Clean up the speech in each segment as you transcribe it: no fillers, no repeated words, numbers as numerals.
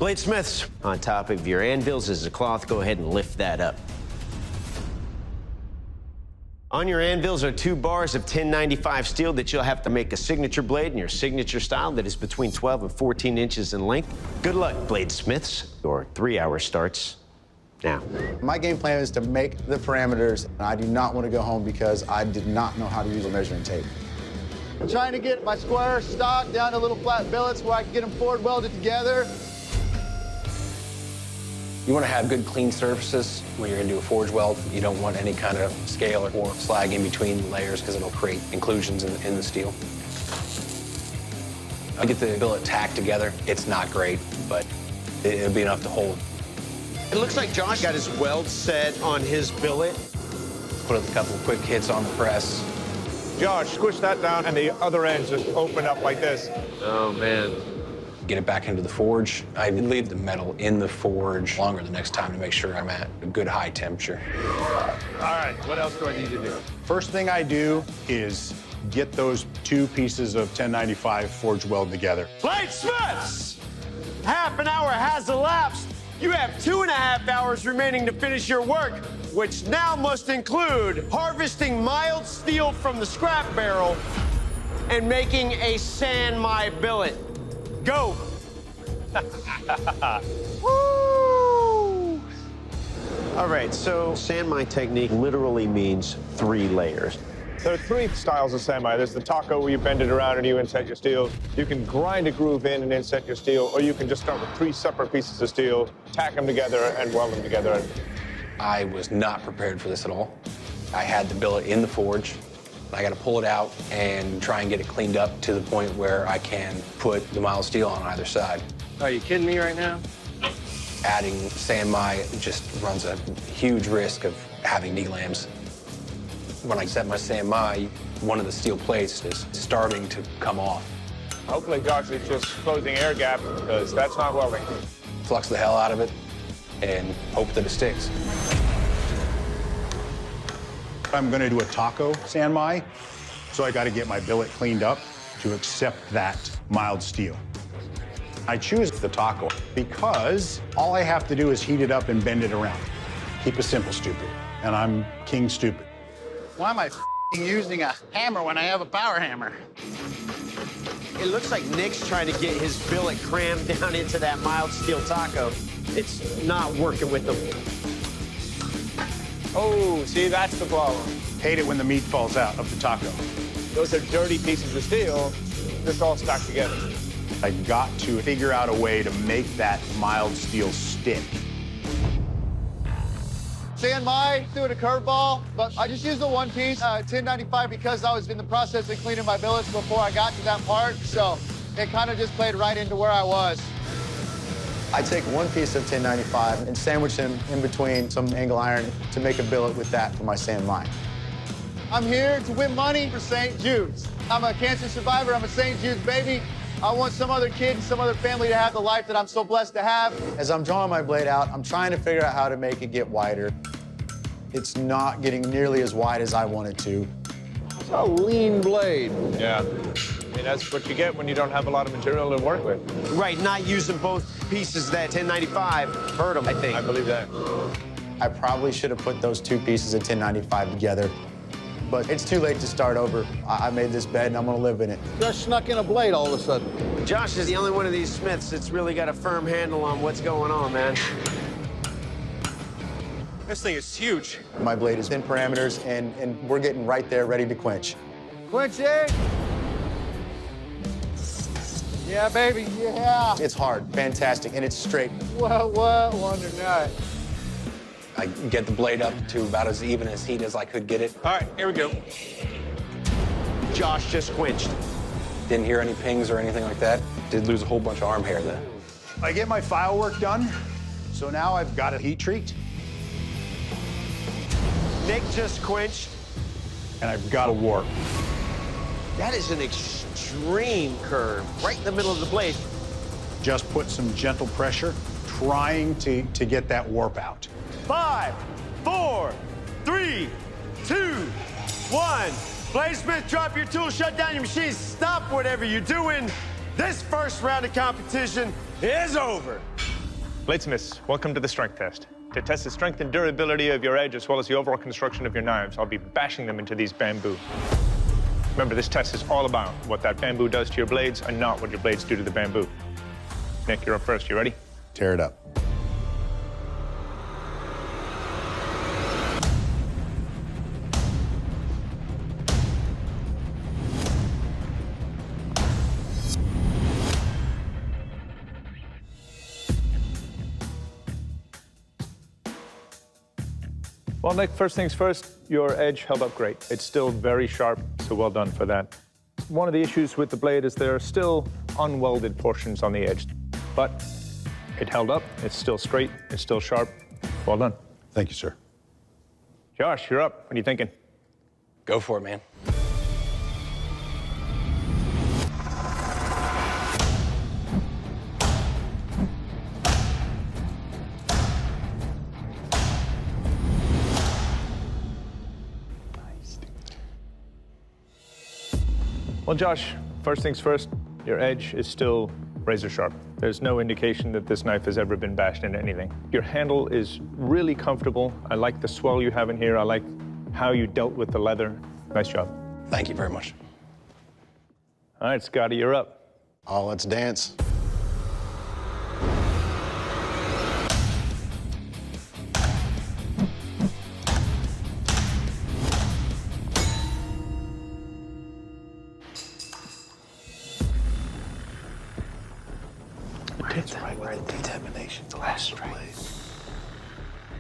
Bladesmiths, on top of your anvils is a cloth. Go ahead and lift that up. On your anvils are 2 bars of 1095 steel that you'll have to make a signature blade in your signature style that is between 12 and 14 inches in length. Good luck, Bladesmiths. Your 3 hour starts now. My game plan is to make the parameters. I do not want to go home because I did not know how to use a measuring tape. I'm trying to get my square stock down to little flat billets where I can get them forward welded together. You want to have good, clean surfaces when you're going to do a forge weld. You don't want any kind of scale or slag in between layers because it'll create inclusions in the steel. I get the billet tacked together. It's not great, but it'll be enough to hold. It looks like Josh got his weld set on his billet. Put a couple of quick hits on the press. Josh, squish that down, and the other end just open up like this. Oh, man. Get it back into the forge. I leave the metal in the forge longer the next time to make sure I'm at a good high temperature. All right, what else do I need to do? First thing I do is get those 2 pieces of 1095 forge weld together. Bladesmiths! Half an hour has elapsed. You have 2.5 hours remaining to finish your work, which now must include harvesting mild steel from the scrap barrel and making a Sanmai billet. Go! Woo! All right, so Sanmai technique literally means 3 layers. There are 3 styles of Sanmai. There's the taco where you bend it around and you inset your steel. You can grind a groove in and inset your steel, or you can just start with 3 separate pieces of steel, tack them together, and weld them together. I was not prepared for this at all. I had the billet in the forge. I got to pull it out and try and get it cleaned up to the point where I can put the mild steel on either side. Are you kidding me right now? Adding Sanmai just runs a huge risk of having D-lams. When I set my Sanmai, one of the steel plates is starting to come off. Hopefully, Josh is just closing air gap, because that's not welding. Flux the hell out of it and hope that it sticks. I'm going to do a taco Sanmai, so I got to get my billet cleaned up to accept that mild steel. I choose the taco because all I have to do is heat it up and bend it around. Keep it simple, stupid. And I'm king stupid. Why am I using a hammer when I have a power hammer? It looks like Nick's trying to get his billet crammed down into that mild steel taco. It's not working with him. Oh, see, that's the problem. Hate it when the meat falls out of the taco. Those are dirty pieces of steel, just all stuck together. I got to figure out a way to make that mild steel stick. Sanmai, doing a curveball, but I just used the 1 piece, 1095, because I was in the process of cleaning my billets before I got to that part, so it kind of just played right into where I was. I take 1 piece of 1095 and sandwich them in between some angle iron to make a billet with that for my Sanmai. I'm here to win money for St. Jude's. I'm a cancer survivor. I'm a St. Jude's baby. I want some other kid and some other family to have the life that I'm so blessed to have. As I'm drawing my blade out, I'm trying to figure out how to make it get wider. It's not getting nearly as wide as I want it to. It's a lean blade. Yeah. I mean, that's what you get when you don't have a lot of material to work with. Right, not using both pieces of that 1095 hurt him, I think. I believe that. I probably should have put those 2 pieces of 1095 together, but it's too late to start over. I made this bed and I'm gonna live in it. Just snuck in a blade all of a sudden. Josh is the only one of these smiths that's really got a firm handle on what's going on, man. This thing is huge. My blade is in parameters and we're getting right there ready to quench. Quench it! Yeah, baby, yeah. It's hard, fantastic, and it's straight. What wonder not. I get the blade up to about as even as heat as I could get it. All right, here we go. Josh just quenched. Didn't hear any pings or anything like that. Did lose a whole bunch of arm hair though. I get my file work done, so now I've got a heat treat, Nick just quenched. and I've got a warp. That is an extreme curve, right in the middle of the blade. Just put some gentle pressure, trying to get that warp out. 5, 4, 3, 2, 1. Bladesmith, drop your tools, shut down your machines, stop whatever you're doing. This first round of competition is over. Bladesmiths, welcome to the strength test. To test the strength and durability of your edge as well as the overall construction of your knives, I'll be bashing them into these bamboo. Remember, this test is all about what that bamboo does to your blades and not what your blades do to the bamboo. Nick, you're up first. You ready? Tear it up. Well, Nick, first things first, your edge held up great. It's still very sharp, so well done for that. One of the issues with the blade is there are still unwelded portions on the edge, but it held up, it's still straight, it's still sharp. Well done. Thank you, sir. Josh, you're up. What are you thinking? Go for it, man. Well, Josh, first things first, your edge is still razor sharp. There's no indication that this knife has ever been bashed into anything. Your handle is really comfortable. I like the swell you have in here. I like how you dealt with the leather. Nice job. Thank you very much. All right, Scotty, you're up. Oh, let's dance.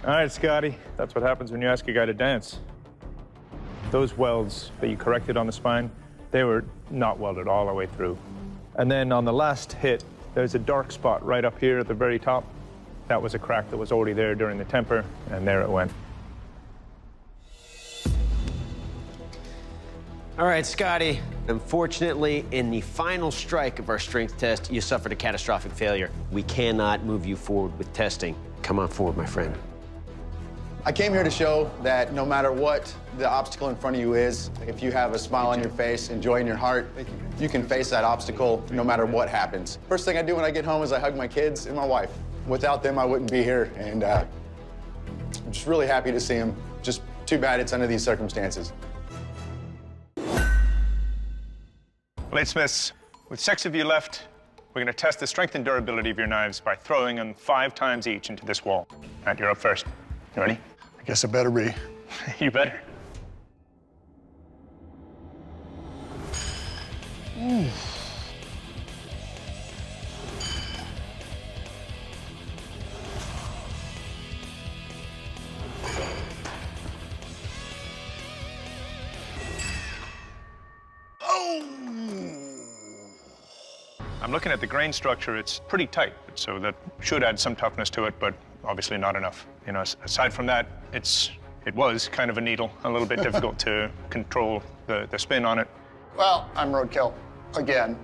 All right, Scotty, that's what happens when you ask a guy to dance. Those welds that you corrected on the spine, they were not welded all the way through. And then on the last hit, there's a dark spot right up here at the very top. That was a crack that was already there during the temper, and there it went. All right, Scotty. Unfortunately, in the final strike of our strength test, you suffered a catastrophic failure. We cannot move you forward with testing. Come on forward, my friend. I came here to show that no matter what the obstacle in front of you is, if you have a smile on your face and joy in your heart, you can face that obstacle no matter what happens. First thing I do when I get home is I hug my kids and my wife. Without them, I wouldn't be here, and I'm just really happy to see them. Just too bad it's under these circumstances. Bladesmiths, with 6 of you left, we're going to test the strength and durability of your knives by throwing them 5 times each into this wall. Matt, you're up first. You ready? I guess it better be. You better. I'm looking at the grain structure. It's pretty tight, so that should add some toughness to it, but obviously not enough. You know, aside from that, it was kind of a needle, a little bit difficult to control the spin on it. Well, I'm roadkill again.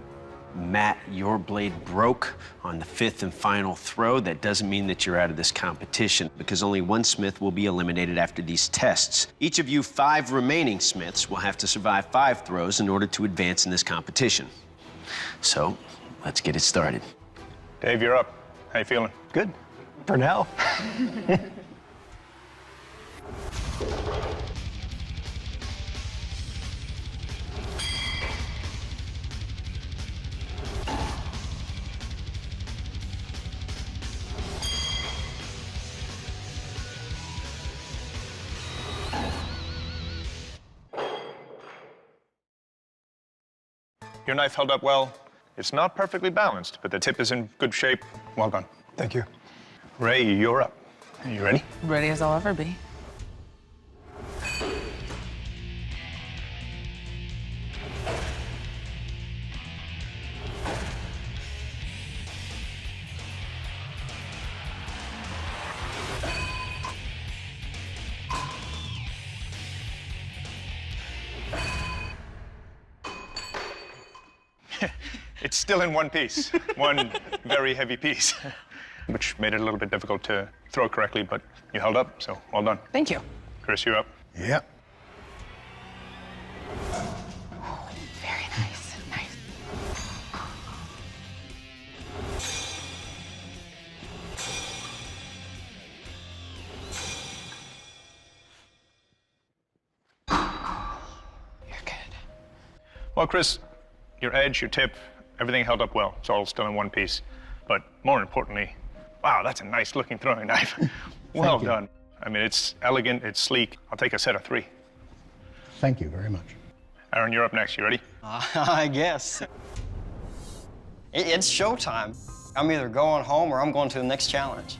Matt, your blade broke on the 5th and final throw. That doesn't mean that you're out of this competition, because only one smith will be eliminated after these tests. Each of you 5 remaining smiths will have to survive 5 throws in order to advance in this competition. So, let's get it started. Dave, you're up. How you feeling? Good. For now. Your knife held up well. It's not perfectly balanced, but the tip is in good shape. Well done. Thank you. Ray, you're up. Are you ready? Ready as I'll ever be. It's still in one piece, one very heavy piece, which made it a little bit difficult to throw correctly, but you held up, so well done. Thank you. Chris, you're up. Yep. Very nice. Nice. Well, Chris, your edge, your tip, everything held up well. It's all still in one piece. But more importantly, wow, that's a nice looking throwing knife. Well done. I mean, it's elegant, it's sleek. I'll take a set of 3. Thank you very much. Aaron, you're up next. You ready? I guess. It's showtime. I'm either going home or I'm going to the next challenge.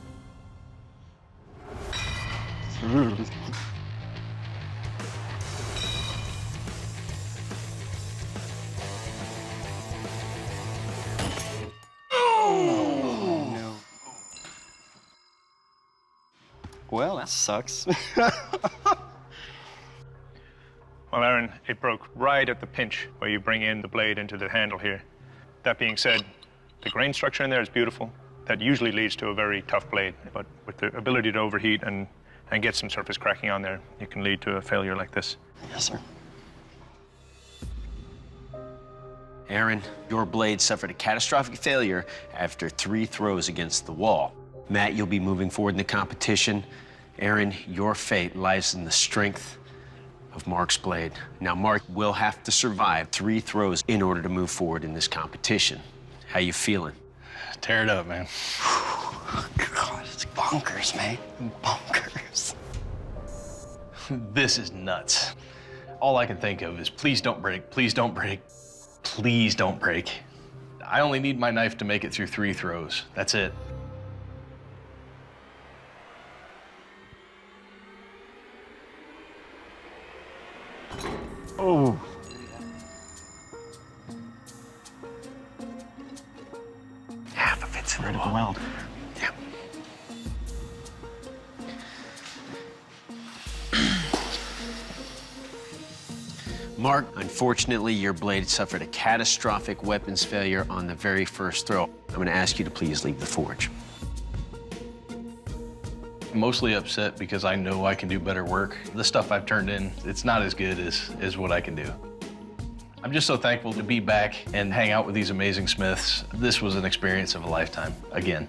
Oh, no. Well, that sucks. Well, Aaron, it broke right at the pinch where you bring in the blade into the handle here. That being said, the grain structure in there is beautiful. That usually leads to a very tough blade, but with the ability to overheat and get some surface cracking on there, it can lead to a failure like this. Yes, sir. Aaron, your blade suffered a catastrophic failure after 3 throws against the wall. Matt, you'll be moving forward in the competition. Aaron, your fate lies in the strength of Mark's blade. Now, Mark will have to survive 3 throws in order to move forward in this competition. How you feeling? Tear it up, man. God, it's bonkers, man. Bonkers. This is nuts. All I can think of is please don't break, please don't break, please don't break. I only need my knife to make it through 3 throws. That's it. Oh. Half of it's in the weld. Yeah. Mark, unfortunately, your blade suffered a catastrophic weapons failure on the very first throw. I'm going to ask you to please leave the forge. I'm mostly upset because I know I can do better work. The stuff I've turned in, it's not as good as what I can do. I'm just so thankful to be back and hang out with these amazing smiths. This was an experience of a lifetime, again.